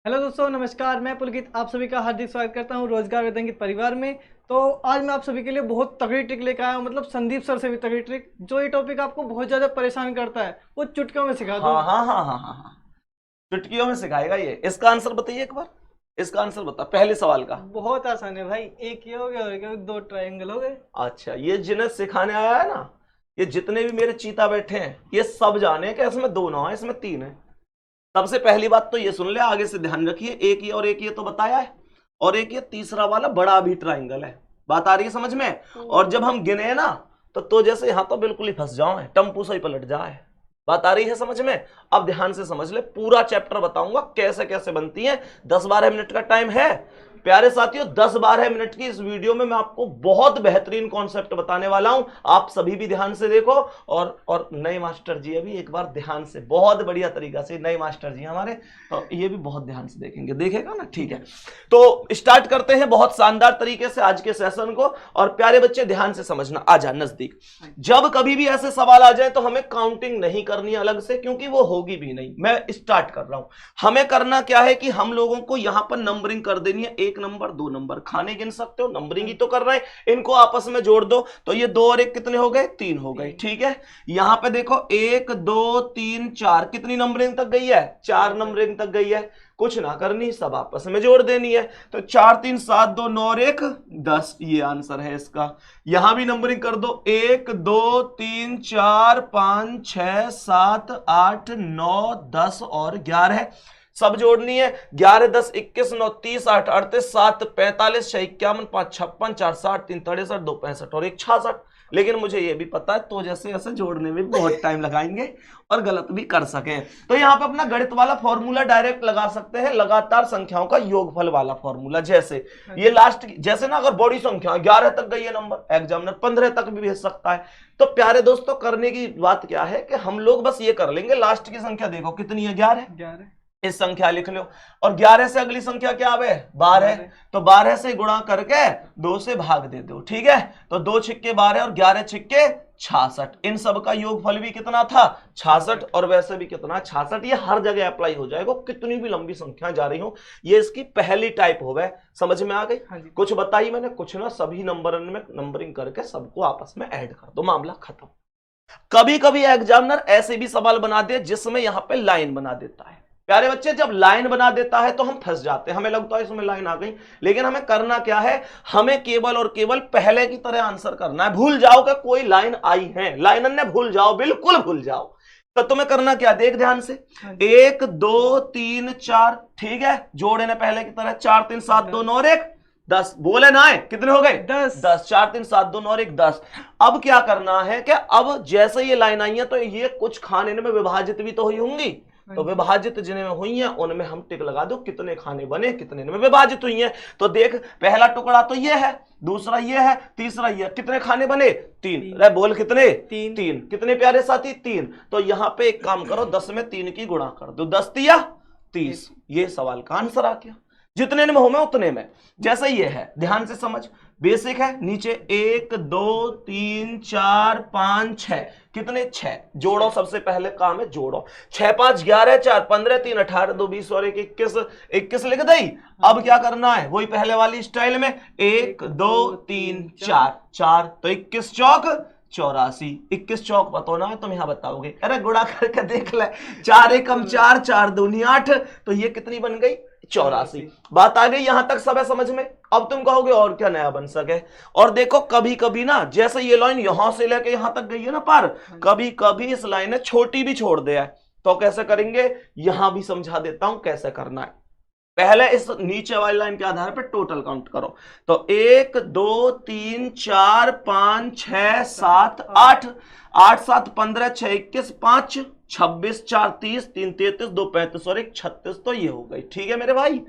Hello दोस्तों, नमस्कार। मैं पुलकित आप सभी का हार्दिक स्वागत करता हूं रोजगार वेदंगित परिवार में। तो आज मैं आप सभी के लिए बहुत तगड़ी ट्रिक लेकर आया हूं, मतलब संदीप सर से भी तगड़ी ट्रिक। जो ये टॉपिक आपको बहुत ज़्यादा परेशान करता है वो चुटकियों में सिखा हाँ दूंगा। हाँ हाँ हाँ हाँ हाँ। चुटकियों में सिखाएगा ये। इसका आंसर बताइए एक बार। इसका आंसर बता पहले सवाल का। बहुत आसान है भाई। एक ये हो गया और एक दो ट्रायंगल हो गए। अच्छा, ये जिन्हें सिखाने आया है ना, ये जितने भी मेरे चीता बैठे हैं ये सब जाने कि इसमें दो ना है, इसमें तीन है। सबसे पहली बात तो ये सुन ले, आगे से ध्यान रखिए। एक ये और एक ये तो बताया है, और एक ये तीसरा वाला बड़ा भी ट्राइंगल है। बात आ रही है समझ में? और जब हम गिने ना तो जैसे यहां तो बिल्कुल ही फंस जाओ, टम्पू से ही पलट जाए। बात आ रही है समझ में? अब ध्यान से समझ ले, पूरा चैप्टर बताऊंगा कैसे कैसे बनती है। 10-12 मिनट का टाइम है प्यारे साथियों। 10-12 मिनट की इस वीडियो में मैं आपको बहुत बेहतरीन कॉन्सेप्ट बताने वाला हूं। आप सभी भी ध्यान से देखो। और नए मास्टर जी अभी एक बार ध्यान से, बहुत बढ़िया तरीका से, नए मास्टर जी हमारे, तो ये भी बहुत ध्यान से देखेंगे, देखेगा ना? ठीक है, तो स्टार्ट करते हैं बहुत शानदार तरीके से आज के सेशन को। और प्यारे बच्चे ध्यान से समझना, आ जा नजदीक। जब कभी भी ऐसे सवाल आ जाए तो हमें काउंटिंग नहीं करनी अलग से, क्योंकि वो होगी भी नहीं। मैं स्टार्ट कर रहा हूं। हमें करना क्या है कि हम लोगों को यहां पर नंबरिंग कर देनी है। 1 नंबर 2 नंबर, खाने गिन सकते हो, नंबरिंग ही तो कर रहे हैं। इनको आपस में जोड़ दो तो ये 2 और 1 कितने हो गए? 3 हो गए। ठीक है, यहां पे देखो 1 2 3 4, कितनी नंबरिंग तक गई है? 4 नंबरिंग तक गई है। कुछ ना करनी, सब आपस में जोड़ देनी है। तो 4 3 7 2 9 और 1 10, ये आंसर है इसका। यहां भी नंबरिंग कर दो, 1 2 3 4 5 6 7 8 9 10 और 11, सब जोड़नी है। 11 10 21 9 30 8 38 7 45 6 51 5 56 4 60 3 63 2 65 और 1 66। लेकिन मुझे ये भी पता है तो जैसे ऐसे जोड़ने में बहुत टाइम लगाएंगे और गलत भी कर सकें, तो यहां पे अपना गणित वाला फॉर्मूला डायरेक्ट लगा सकते हैं, लगातार संख्याओं का योगफल वाला फॉर्मूला। जैसे ये लास्ट, जैसे ना अगर बड़ी संख्या 11 तक गई है नंबर, एग्जामिनर 15 तक भी भेज सकता है। तो प्यारे दोस्तों, करने की बात क्या है कि हम लोग बस ये कर लेंगे, लास्ट की संख्या देखो कितनी है? 11। इस संख्या लिख लो, और 11 से अगली संख्या क्या है? 12। तो 12 से गुणा करके 2 से भाग दे दो। ठीक है, तो 2 छिक्के 12 और 11 छिक्के 66। इन सब का योगफल भी कितना था? 66। और वैसे भी कितना? 66। ये हर जगह अप्लाई हो जाएगा, कितनी भी लंबी संख्या जा रही हो। ये इसकी पहली टाइप हो गए। समझ में आ गई? कुछ बताई मैंने? कुछ ना, सभी नंबर में नंबरिंग करके सबको आपस में ऐड कर दो, मामला खत्म। कभी कभी एग्जामिनर ऐसे भी सवाल बना दे जिसमें यहां पे लाइन बना देता है। प्यारे बच्चे, जब लाइन बना देता है तो हम फंस जाते हैं, हमें लगता है इसमें लाइन आ गई। लेकिन हमें करना क्या है? हमें केवल और केवल पहले की तरह आंसर करना है। भूल जाओ कि कोई लाइन आई है, लाइन ने भूल जाओ, बिल्कुल भूल जाओ। तो तुम्हें करना क्या? देख ध्यान से, 1 2 3 4, ठीक है, जोड़े ने पहले की तरह, 4 3 7 2 9 और 1 10। बोले ना है, कितने हो गए? 10। 4 3 7 2 9 और 1 10। अब क्या करना है कि अब जैसे ये लाइन आई है तो ये कुछ खाने में विभाजित भी तो हुई होंगी। तो विभाजित जिन्हें हुई हैं उनमें हम टिक लगा दो, कितने खाने बने, कितने में विभाजित हुई हैं। तो देख, पहला टुकड़ा तो ये है, दूसरा ये है, तीसरा ये। कितने खाने बने? 3। अरे बोल कितने? 3। कितने प्यारे साथी? 3। तो यहां पे एक काम करो, 10 में 3 की गुणा कर दो, 10 तिया 30। ये सवाल का आंसर आ गया। जितने में हो मैं उतने में। जैसे ये है, ध्यान से समझ, बेसिक है। नीचे 1 2 3 4 5 6, कितने? 6। जोड़ो, सबसे पहले काम है जोड़ो। 6 5 11 4 15 3 18 2 20 और 1 21, 21 लिख दई। अब क्या करना है? वही पहले वाली स्टाइल में, 1 2 3 4 4, तो 21 चौक 84। 21 चौक पता ना है तुम यहां बताओगे? अरे गुणा करके देख ले, 4 एकम 4 4 दूनी 8, तो ये कितनी बन गई? 84। बात आ गई? यहां तक सब है समझ में? अब तुम कहोगे और क्या नया बन सके? और देखो, कभी कभी ना, जैसे ये लाइन यहां से लेके यहां तक गई है ना पार, कभी कभी इस लाइन ने छोटी भी छोड़ दिया है। तो कैसे करेंगे? यहां भी समझा देता हूं कैसे करना है। पहले इस नीचे वाली लाइन के आधार पर टोटल काउंट करो। तो 1 2 3 4 5 6 7 8, 8 7 15 6 21 5 26 4 30 3 33 2 35 और 1 36। तो ये हो गई। ठीक है मेरे भाई,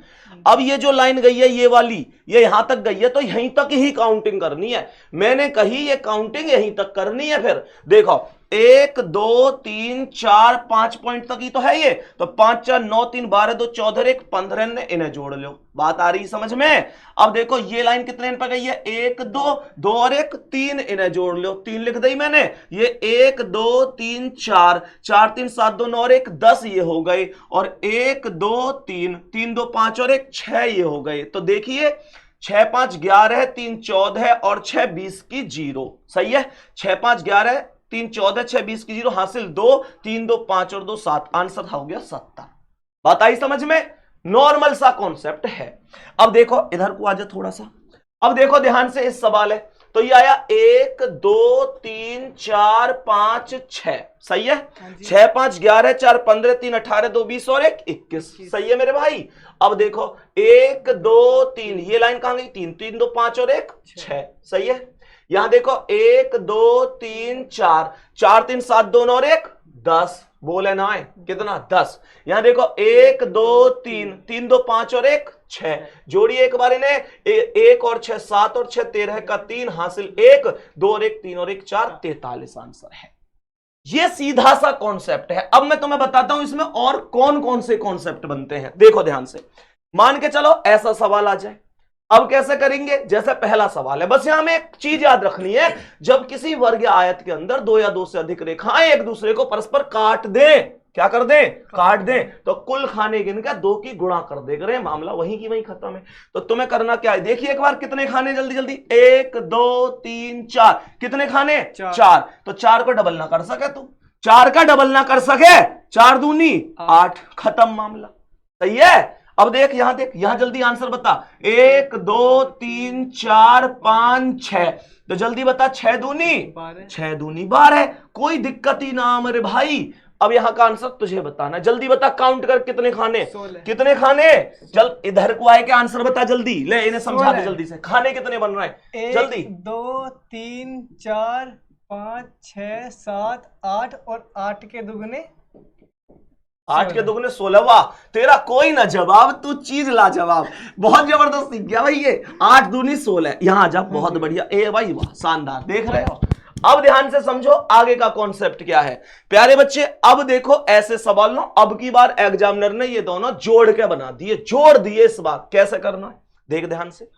अब ये जो लाइन गई है ये वाली, ये यहां तक गई है तो यहीं तक ही काउंटिंग करनी है। मैंने कही ये काउंटिंग यहीं तक करनी है। फिर देखो, 1 2 3 4 5 पॉइंट तक ही तो है ये। तो 5 4 9 3 12 2 14 1 15 ने इन्हें जोड़ लो। बात आ रही समझ में? अब देखो ये लाइन कितने पर गई है? 1 2 2 और 1 3, इन्हें जोड़ लो। 3 लिख दी मैंने। ये 1 2 3 4 4 3 7 2 9 और 1 10 ये हो गए। और 1 2 3 3 2 5 और 1 6 ये हो गए। तो देखिए 6 5 11 3 14 और 6 20 की 0। सही है? 6 5 11 3 14 6 20 की 0 हासिल 2 3 2 5 और 2 7। आंसर हो गया 70। बात आई समझ में? नॉर्मल सा कॉन्सेप्ट है। अब देखो इधर को आ जा थोड़ा सा। अब देखो ध्यान से, इस सवाल है तो ये आया 1 2 3 4 5 6। सही है? 6 5 11 4 15 3 18 2 20 और 1 21। सही है मेरे भाई? अब देखो 1 2 3, ये लाइन कहां गई? 3 3 2 5 और 1 6। सही है? यहां देखो 1 2 3 4 4 3 7 2 और 1 10। बोले ना है कितना? 10। यहां देखो 1 2 3 3 2 5 और 1 6। जोड़िए एक बार इन्हें। 1 और 6 7 और 6 13 का 3 हासिल 1 2 और 1 3 और 1 4 43 आंसर है। ये सीधा सा कॉन्सेप्ट है। अब मैं तुम्हें बताता हूं इसमें और कौन कौन से कॉन्सेप्ट बनते हैं। देखो ध्यान से, मान के चलो ऐसा सवाल आ जाए। अब कैसे करेंगे? जैसे पहला सवाल है, बस यहां हमें एक चीज याद रखनी है, जब किसी वर्ग या आयत के अंदर 2 या 2 से अधिक रेखाएं एक दूसरे को परस्पर काट दें, क्या कर दें? काट दें, तो कुल खाने गिनकर 2 की गुणा कर दे करें, मामला वहीं की वहीं खत्म है। तो तुम्हें करना क्या है? देखिए एक बार कितने खाने, जल्दी जल्दी। 1 2 3 4, कितने खाने? 4। तो 4 को डबल ना कर सके तू, 4 का डबल ना कर सके, 4 दूनी 8, खत्म मामला। सही है? अब देख, यहां देख, यहां जल्दी आंसर बता। 1 2 3 4 5 6, तो जल्दी बता। 6 दूनी 12। कोई दिक्कत ही ना मेरे भाई। अब यहां का आंसर तुझे बताना, जल्दी बता, काउंट कर कितने खाने? कितने खाने? चल इधर को आए के आंसर बता जल्दी। ले इन्हें समझा दे जल्दी से, खाने कितने बन रहे हैं जल्दी। 1 2 3 4 5 6 7 8 और 8 के दुगने 8 के दुगने 16। वाह, तेरा कोई ना जवाब, तू चीज लाजवाब, बहुत जबरदस्त सीख गया भाई ये। 8 दूनी 16। यहां आ जा, बहुत बढ़िया। ए भाई वाह, शानदार। देख रहे हो? अब ध्यान से समझो आगे का कॉन्सेप्ट क्या है प्यारे बच्चे। अब देखो ऐसे सवाल नो, अब की बार एग्जामिनर ने ये दोनों जोड़ के बना दिए, जोड़ दिए। इस बार कैसे करना है देख ध्यान से।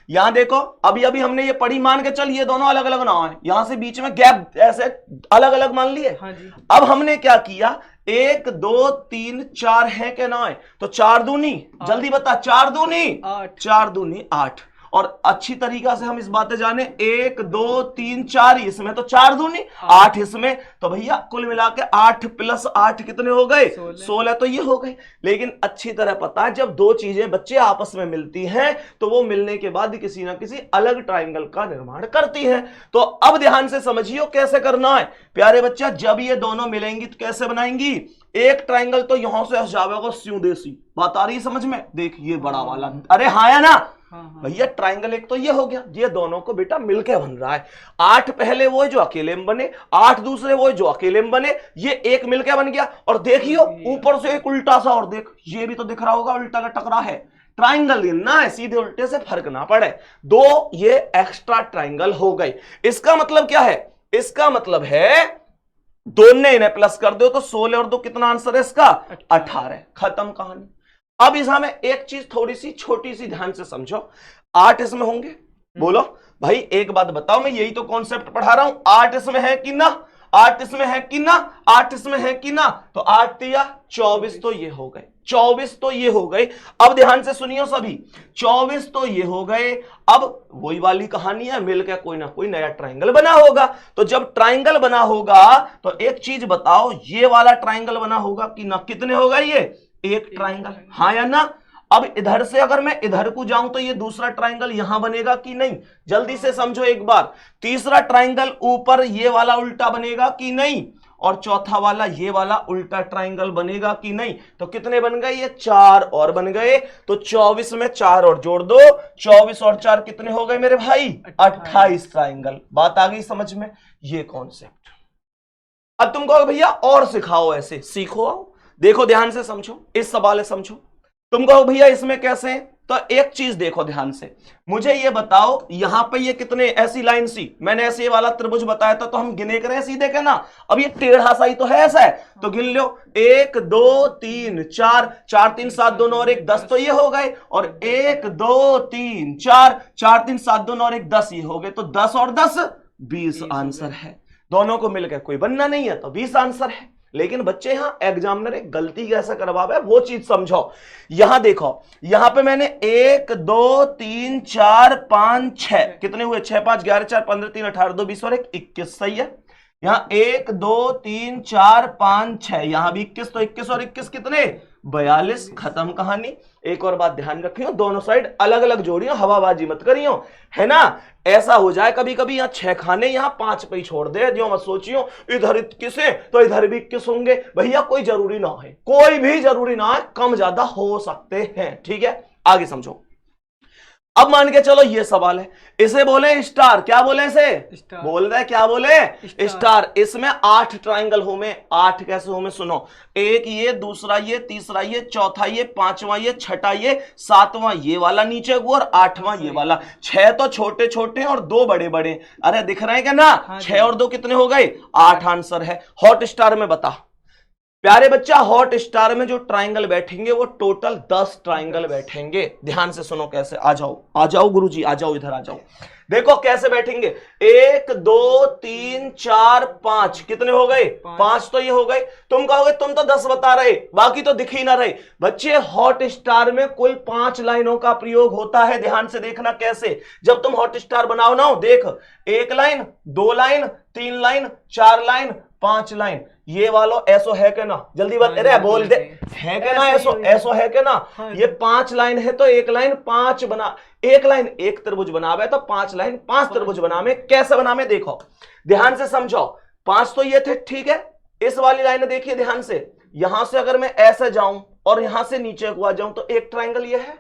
यहां देखो, अभी अभी हमने ये पढ़ी, मान के चल ये दोनों अलग अलग नाव है, यहां से बीच में गैप ऐसे अलग अलग मान लिए। अब हमने क्या किया? 1 2 3 4 है के ना है? तो 4 दूनी, जल्दी बता, 4 दूनी 8, 4 दूनी 8। और अच्छी तरीका से हम इस बातें जाने, 1 2 3 4 इसमें, तो 4 दूनी 8 इसमें, तो भैया कुल मिला के 8 प्लस 8 कितने हो गए? 16। तो ये हो गए। लेकिन अच्छी तरह पता है, जब दो चीजें बच्चे आपस में मिलती हैं तो वो मिलने के बाद किसी ना किसी अलग ट्राइंगल का निर्माण करती हैं। तो अब ध्यान से समझियो कैसे करना है प्यारे बच्चा। जब ये दोनों मिलेंगी तो कैसे बनाएंगी? एक ट्राइंगल तो यहां से जाएगा स्यू देसी। बात आ रही समझ में? देख ये बड़ा वाला, अरे हाँ या ना भैया, ट्राइंगल एक तो ये हो गया, ये दोनों को बेटा मिलके बन रहा है। 8 पहले वो जो अकेले में बने, 8 दूसरे वो जो अकेले में बने, ये एक मिलके बन गया। और देखियो ऊपर से एक उल्टा सा, और देख ये भी तो दिख रहा होगा उल्टा का टकरा है। ट्राइंगल गिनना है, सीधे उल्टे से फर्क ना पड़े। 2 ये एक्स्ट्रा ट्राइंगल हो गए। इसका मतलब क्या है? इसका मतलब है दोनों इन्हें प्लस कर दो तो 16 और 2 कितना आंसर है इसका? 18। खत्म कहानी। अब इसमें एक चीज थोड़ी सी छोटी सी ध्यान से समझो। 8 इसमें होंगे, बोलो भाई एक बात बताओ, मैं यही तो कॉन्सेप्ट पढ़ा रहा हूं। 8 इसमें है कि ना? 8 इसमें है कि ना? 8 इसमें है कि ना? तो 8 तिया 24, तो ये हो गए 24, तो ये हो गए। अब ध्यान से सुनियो सभी, 24 तो ये हो गए। अब वही वाली कहानी है, मिलकर कोई ना कोई नया ट्राइंगल बना होगा। तो जब ट्राइंगल बना होगा तो एक चीज बताओ, ये वाला ट्राइंगल बना होगा कि ना? कितने हो गए ये? एक ट्राइंगल, हाँ या ना? अब इधर से अगर मैं इधर को जाऊं तो ये दूसरा ट्राइंगल यहां बनेगा कि नहीं? जल्दी से समझो एक बार। तीसरा ट्राइंगल ऊपर ये वाला उल्टा बनेगा कि नहीं? और चौथा वाला ये वाला उल्टा ट्राइंगल बनेगा कि नहीं? तो कितने बन गए? ये 4 और बन गए। तो 24 में 4 और जोड़ दो, 24 और 4 कितने हो गए मेरे भाई? 28 ट्राइंगल। बात आ गई समझ में? ये कॉन्सेप्ट। अब तुम कहो भैया और सिखाओ, ऐसे सीखो। देखो ध्यान से समझो, इस सवाल समझो। तुम कहो भैया इसमें कैसे? तो एक चीज देखो ध्यान से, मुझे ये बताओ यहां पे ये कितने, ऐसी लाइन सी, मैंने ऐसे ये वाला त्रिभुज बताया था तो हम गिने करें सीधे के ना, अब ये टेढ़ा सा ही तो है, ऐसा है तो गिन लो 1 2 3 4, 4 3 7 2 9 और 1 10 तो ये हो गए, और 1 2 3 4, 4 3 7 2 9 और 1 10 ये हो गए, तो 10 और 10 20 आंसर है। दोनों को मिलकर कोई बनना नहीं है तो 20 आंसर है। लेकिन बच्चे यहां एग्जामिनर एक गलती कैसे करवावे है वो चीज समझो। यहां देखो, यहां पे मैंने 1 2 3 4 5 6 कितने हुए, 6 5 11 4 15 3 18 2 20 और 1 21 सही है। यहां 1 2 3 4 5 6, यहां भी 21, तो 21 और 21 कितने 42, खत्म कहानी। एक और बात ध्यान रखियो, दोनों साइड अलग अलग जोड़ियो, हवाबाजी मत करियो, है ना। ऐसा हो जाए कभी कभी यहाँ 6 खाने यहाँ 5 पे ही छोड़ दे, जो मत सोचियो इधर 21 है तो इधर भी 21 होंगे, भैया कोई जरूरी ना है, कोई भी जरूरी ना है, कम ज्यादा हो सकते हैं, ठीक है। आगे समझो, अब मान के चलो ये सवाल है, इसे बोले स्टार, क्या बोले इसे, स्टार। बोल रहे क्या बोले, स्टार। इसमें 8 ट्राइंगल हो में, 8 कैसे हो में सुनो, एक ये, दूसरा ये, तीसरा ये, चौथा ये, पांचवा ये, छठा ये, सातवां ये वाला नीचे को और 8वां ये वाला। 6 तो छोटे छोटे और 2 बड़े बड़े, अरे दिख रहे हैं क्या ना, 6 और 2 कितने हो गए 8 आंसर है। हॉट स्टार में बता प्यारे बच्चा, हॉट स्टार में जो ट्राइंगल बैठेंगे वो टोटल 10 ट्राइंगल बैठेंगे। ध्यान से सुनो कैसे, आ जाओ गुरुजी, आ जाओ इधर आ जाओ, देखो कैसे बैठेंगे, 1 2 3 4 5 कितने हो गए 5 तो ये हो गए। तुम कहोगे तुम तो 10 बता रहे, बाकी तो दिख ही ना रहे। बच्चे हॉट स्टार में कुल 5 लाइनों का प्रयोग होता है, ध्यान से देखना कैसे। जब तुम हॉट स्टार बनाओ ना, देख 1 line 2 line 3 line 4 line 5 line, ये वालों ऐसो है के ना, जल्दी बात, अरे बोल दे, है के ना, ऐसो है के ना, ये 5 लाइन है तो 1 लाइन 5 बना, 1 लाइन 1 त्रिभुज बनावे तो 5 लाइन 5 त्रिभुज बनावे। कैसे बनावे देखो, ध्यान से समझो। 5 तो ये थे, ठीक है। इस वाली लाइन देखिए ध्यान से, यहां से अगर मैं ऐसे जाऊं और यहां से नीचे को आ जाऊं तो एक ट्राइंगल ये है।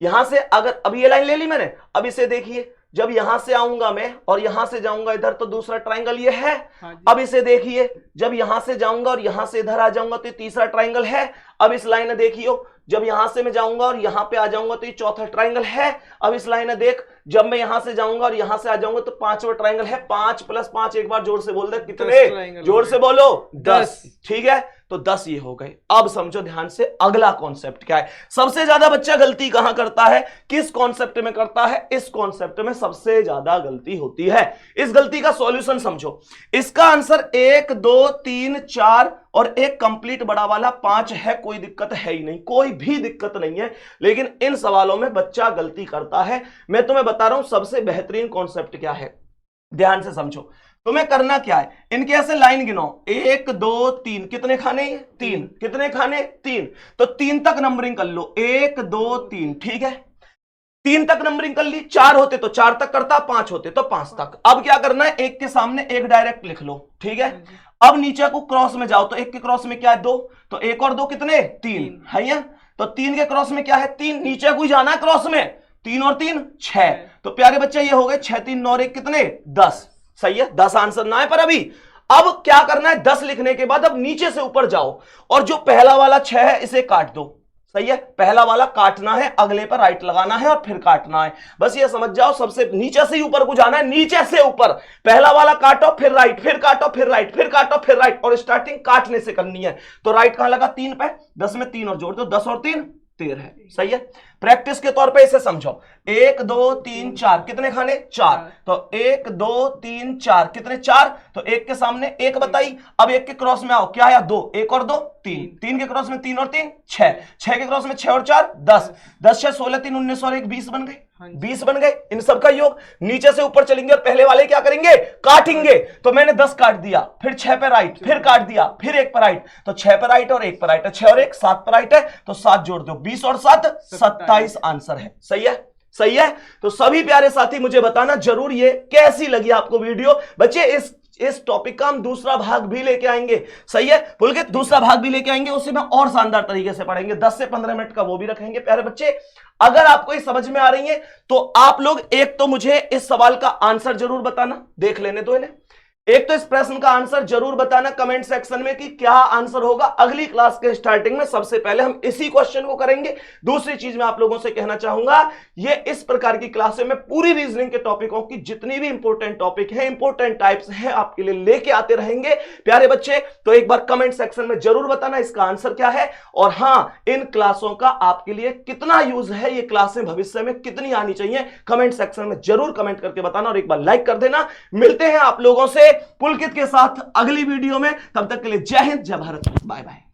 यहां से अगर अब ये लाइन ले ली मैंने, अब इसे देखिए, जब यहां से आऊंगा मैं और यहां से जाऊंगा इधर तो दूसरा ट्राइंगल ये है। अब इसे देखिए, जब यहां से जाऊंगा और यहां से इधर आ जाऊंगा तो ये तीसरा ट्राइंगल है। अब इस लाइन में देखियो, जब यहां से मैं जाऊंगा और यहां पे आ जाऊंगा तो ये चौथा ट्राइंगल है। अब इस लाइन में देख, जब मैं यहां से जाऊंगा और यहां से आ जाऊंगा तो 5वां ट्राइंगल है। 5 + 5, एक बार जोर से बोल दे, कितने, जोर से बोलो 10, ठीक है। तो 10 ये हो गए। अब समझो ध्यान से अगला कॉन्सेप्ट क्या है। सबसे ज्यादा बच्चा गलती कहां करता है, किस कॉन्सेप्ट में करता है, इस कॉन्सेप्ट में सबसे ज्यादा गलती होती है। इस गलती का सॉल्यूशन समझो। इसका आंसर 1 2 3 4 और एक कंप्लीट बड़ा वाला 5 है, कोई दिक्कत है ही नहीं, कोई भी दिक्कत नहीं है। लेकिन इन सवालों में बच्चा गलती करता है। मैं तुम्हें बता रहा हूं सबसे बेहतरीन कॉन्सेप्ट क्या है, ध्यान से समझो। तुम्हें करना क्या है, इनके ऐसे लाइन गिनो, 1 2 3, कितने खाने, 3, कितने खाने 3, तो 3 तक नंबरिंग कर लो, 1 2 3, ठीक है। 3 तक नंबरिंग कर ली, 4 होते तो 4 तक करता, 5 होते तो 5 तक। अब क्या करना है, एक के सामने एक डायरेक्ट लिख लो, ठीक है। अब नीचे को क्रॉस में जाओ तो एक के क्रॉस में क्या है 2, तो 1 और 2 कितने 3 है ये, तो 3 के क्रॉस में क्या है 3, नीचे को जाना है क्रॉस में, 3 और 3 6। तो प्यारे बच्चे ये हो गए 6 3 9 और 1 कितने 10, सही है। 10 आंसर ना है पर अभी, अब क्या करना है, 10 लिखने के बाद अब नीचे से ऊपर जाओ और जो पहला वाला 6 है इसे काट दो, सही है। पहला वाला काटना है, अगले पर राइट लगाना है और फिर काटना है। बस ये समझ जाओ, सबसे नीचे से ऊपर को जाना है, नीचे से ऊपर पहला वाला काटो फिर राइट, फिर काटो फिर राइट, फिर काटो फिर राइट, और स्टार्टिंग काटने से करनी है। तो राइट कहां लगा 3 पे, 10 में 3 और जोड़ दो, 10 और 3 13 है, सही है। प्रैक्टिस के तौर पे इसे समझो, 1 2 3 4, कितने खाने 4, तो 1 2 3 4, कितने 4, तो एक के सामने एक बताई। अब एक के क्रॉस में आओ, क्या आया 2, 1 और 2 3, 3 के क्रॉस में 3 और 3 6, 6 के क्रॉस में 6 और 4 10, 10 6 16 3 19 और 1 20 बन गए, 20 बन गए। इन सब का योग नीचे से ऊपर चलेंगे और पहले वाले क्या करेंगे, काटेंगे। तो मैंने 10 काट दिया, फिर 6 पे राइट, फिर काट दिया, फिर 1 पे राइट, तो 6 पे राइट और 1 पे राइट है, 6 और 1 7 पे राइट है, तो 7 जोड़ दो, 20 और 7 27 आंसर है, सही है, सही है। तो सभी प्यारे साथी मुझे बताना जरूर ये कैसी लगी आपको वीडियो। बच्चे इस टॉपिक का हम दूसरा भाग भी लेके आएंगे, सही है, पुलकित दूसरा भाग भी लेके आएंगे, उसे मैं और शानदार तरीके से पढ़ेंगे, 10 से 15 मिनट का वो भी रखेंगे। प्यारे बच्चे अगर आपको ये समझ में आ रही है तो आप लोग एक तो मुझे इस सवाल का आंसर जरूर बताना, देख लेने दो इन्हें, एक तो इस प्रश्न का आंसर जरूर बताना कमेंट सेक्शन में कि क्या आंसर होगा। अगली क्लास के स्टार्टिंग में सबसे पहले हम इसी क्वेश्चन को करेंगे। दूसरी चीज मैं आप लोगों से कहना चाहूंगा, ये इस प्रकार की क्लासें में पूरी रीजनिंग के टॉपिकों की जितनी भी इंपॉर्टेंट टॉपिक है, इंपॉर्टेंट टाइप्स हैं, आपके लिए लेके आते रहेंगे प्यारे बच्चे। तो एक बार कमेंट सेक्शन में जरूर बताना इसका आंसर क्या है, और हां, इन क्लासों का आपके लिए कितना यूज है, ये क्लासें भविष्य में कितनी आनी चाहिए, कमेंट सेक्शन में जरूर कमेंट करके बताना और एक बार लाइक कर देना। मिलते हैं आप लोगों से पुलकित के साथ अगली वीडियो में, तब तक के लिए जय हिंद, जय भारत, बाय बाय।